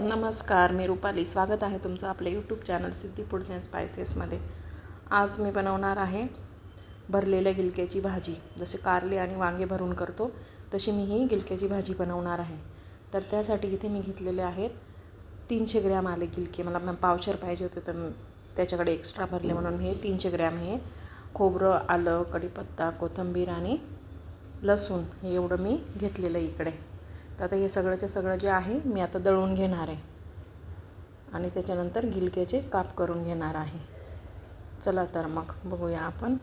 नमस्कार, मी रुपाली. स्वागत आहे तुमचं आपल्या YouTube channel Siddhi foods and स्पायसेसमध्ये. आज मी बनवणार आहे भरलेल्या गिलक्याची भाजी. जसे कारले आणि वांगे भरून करतो तशी मी ही गिलक्याची भाजी बनवणार आहे. तर त्यासाठी इथे मी घेतलेले आहेत 300 ग्रॅम आले गिलके. मला पावशेर पाहिजे होते तर त्याच्याकडे एक्स्ट्रा भरले म्हणून हे 300 ग्रॅम. हे खोबरं, आलं, कढीपत्ता, कोथिंबीर आणि लसूण हे एवढं मी घेतलेलं इकडे. तर आता हे सगळंच्या सगळं जे आहे मी आता दळून घेणार आहे आणि त्याच्यानंतर गिलक्याचे काप करून घेणार आहे. चला तर मग बघूया आपण.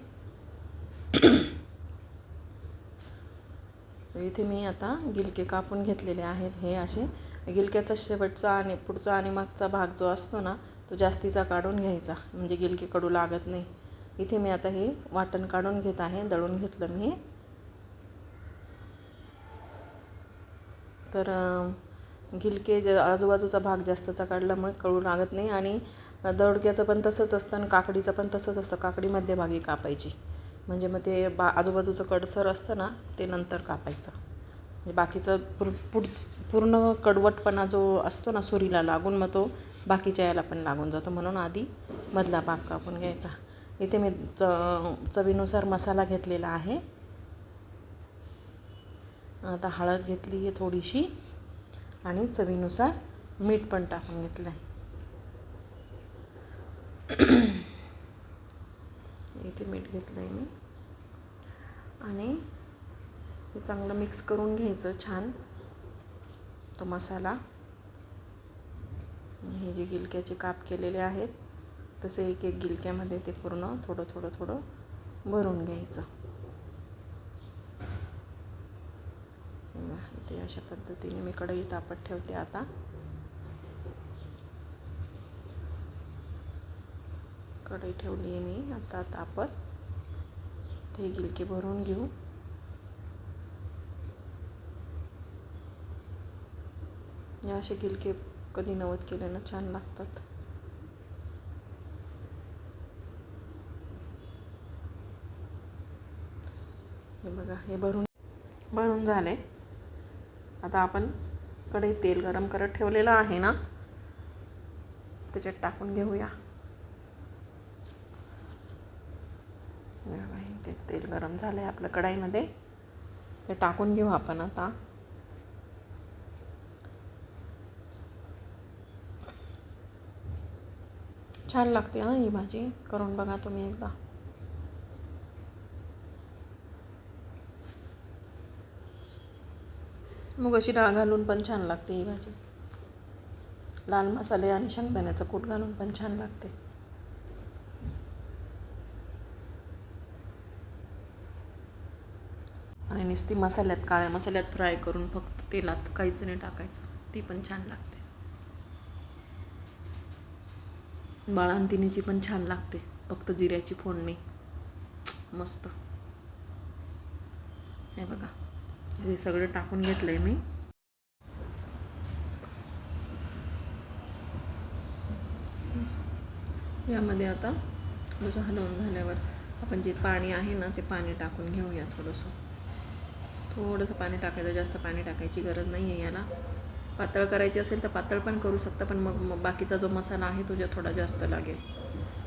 इथे मी आता गिलके कापून घेतलेले आहेत. हे असे गिलक्याचा शेवटचा आणि पुढचा आणि मागचा भाग जो असतो ना तो जास्तीचा काढून घ्यायचा, म्हणजे गिलके कडू लागत नाही. इथे मी आता हे वाटण काढून घेत आहे. दळून घेतलं मी. तर गिलके आजूबाजूचा भाग जास्तचा काढल्यामुळे कडू लागत नाही. आणि दडक्याचं पण तसंच असतं आणि काकडीचं पण तसंच असतं. काकडी मध्यभागी कापायची, म्हणजे मग ते आजूबाजूचं कडसर असतं ना ते नंतर कापायचं. म्हणजे बाकीचं पूर्ण कडवटपणा जो असतो ना सुरीला लागून मग तो बाकीच्या याला पण लागून जातो, म्हणून आधी मधला भाग कापून घ्यायचा. इथे मी चवीनुसार मसाला घेतलेला आहे. आता हळद घेतली आहे थोडीशी आणि चवीनुसार मीठ पण टाकून घेतलं आहे. इथे मीठ घेतलं आहे मी आणि हे चांगलं मिक्स करून घ्यायचं छान तो मसाला. हे जे गिलक्याचे काप केलेले आहेत तसे एक एक गिलक्यामध्ये ते पूर्ण थोडं थोडं थोडं भरून घ्यायचं. इथे अशा पद्धतीने मी कढई तापत ठेवते. आता कढई ठेवली आहे मी आता तापत. ते गिलके भरून घेऊ. या असे गिलके कधी नवत केले ना छान लागतात. हे बघा, हे भरून झाले. आता आपण कढईत तेल गरम करत ठेवलेलं आहे ना त्याच्यात टाकून घेऊया. ते तेल गरम झालं आहे आपलं कढईमध्ये, ते टाकून घेऊ आपण आता. छान लागते ना ही भाजी, करून बघा तुम्ही एकदा. मुगाची डाळ घालून पण छान लागते ही भाजी. लाल मसाले आणि शेंगदाण्याचं कूट घालून पण छान लागते. आणि नुसती मसाल्यात, काळ्या मसाल्यात फ्राय करून फक्त तेलात काहीच नाही टाकायचं, ती पण छान लागते. बाळंतिणीची पण छान लागते, फक्त जिऱ्याची फोडणी मस्त. हे बघा, हे सगळं टाकून घेतलं आहे मी. यामध्ये आता थोडंसं हलवून झाल्यावर आपण जे पाणी आहे ना ते पाणी टाकून घेऊया. थोडंसं पाणी टाकायचं, जास्त पाणी टाकायची गरज नाही आहे. याला पातळ करायची असेल तर पातळ पण करू शकता, पण मग बाकीचा जो मसाला आहे तो थोडा जास्त लागेल.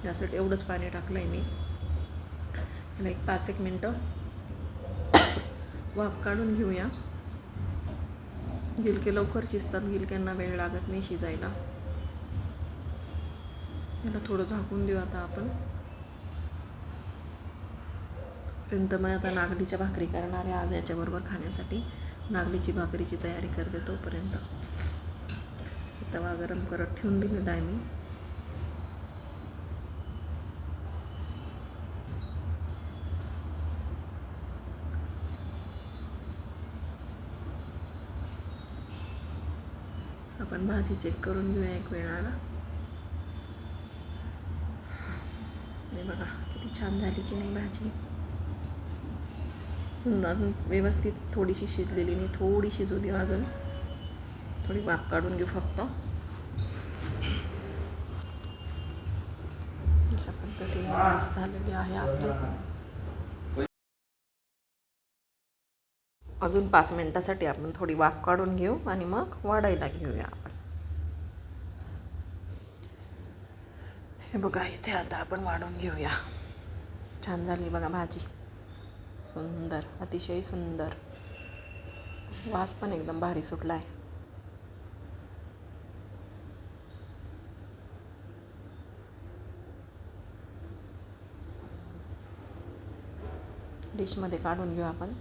यासाठी एवढंच पाणी टाकलं आहे मी. याला एक 5-1 मिनटं वाफ काढून घेऊया. गिलके लवकर शिजतात, गिलक्यांना वेळ लागत नाही शिजायला. याला थोडं झाकून देऊ आता आपण. पर्यंत मग आता नागलीच्या भाकरी करणार आहे आज याच्याबरोबर खाण्यासाठी. नागलीची भाकरीची तयारी करते तोपर्यंत. तवा गरम करत ठेवून दिलेला आहे मी. आपण भाजी चेक करून घेऊया एक वेळाला. हे बघा किती छान झाली की नाही भाजी. अजून व्यवस्थित थोडीशी शिजलेली नाही, थोडी शिजू देऊ अजून. थोडी वाफ काढून घेऊ फक्त. अशा पद्धतीने भाजी झालेली आहे आपली. अजून 5 मिनटासाठी आपण थोडी वाफ काढून घेऊ आणि मग वाढायला घेऊया आपण. हे बघा, इथे आता आपण वाढून घेऊया. छान झाली बघा भाजी, सुंदर, अतिशय सुंदर. वास पण एकदम भारी सुटला आहे. डिशमध्ये काढून घेऊ आपण,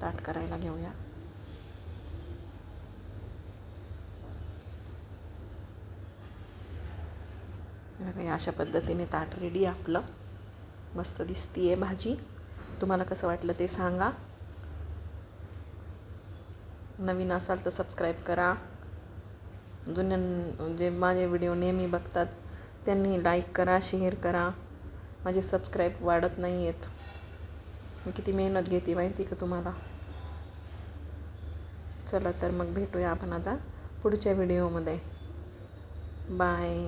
ताट करायला घेऊया. बघा, अशा पद्धतीने ताट रेडी आपलं. मस्त दिसतीये भाजी. तुम्हाला कसं वाटलं ते सांगा. नवीन असाल तर सबस्क्राईब करा. जे माझे व्हिडिओ नेहमी बघतात त्यांनी लाईक करा, शेअर करा. माझे सबस्क्राईब वाढत नाही आहेत. मी किती मेहनत घेते माहिती का तुम्हाला. चला तर मग भेटूया आपण आता पुढच्या व्हिडिओमध्ये. बाय.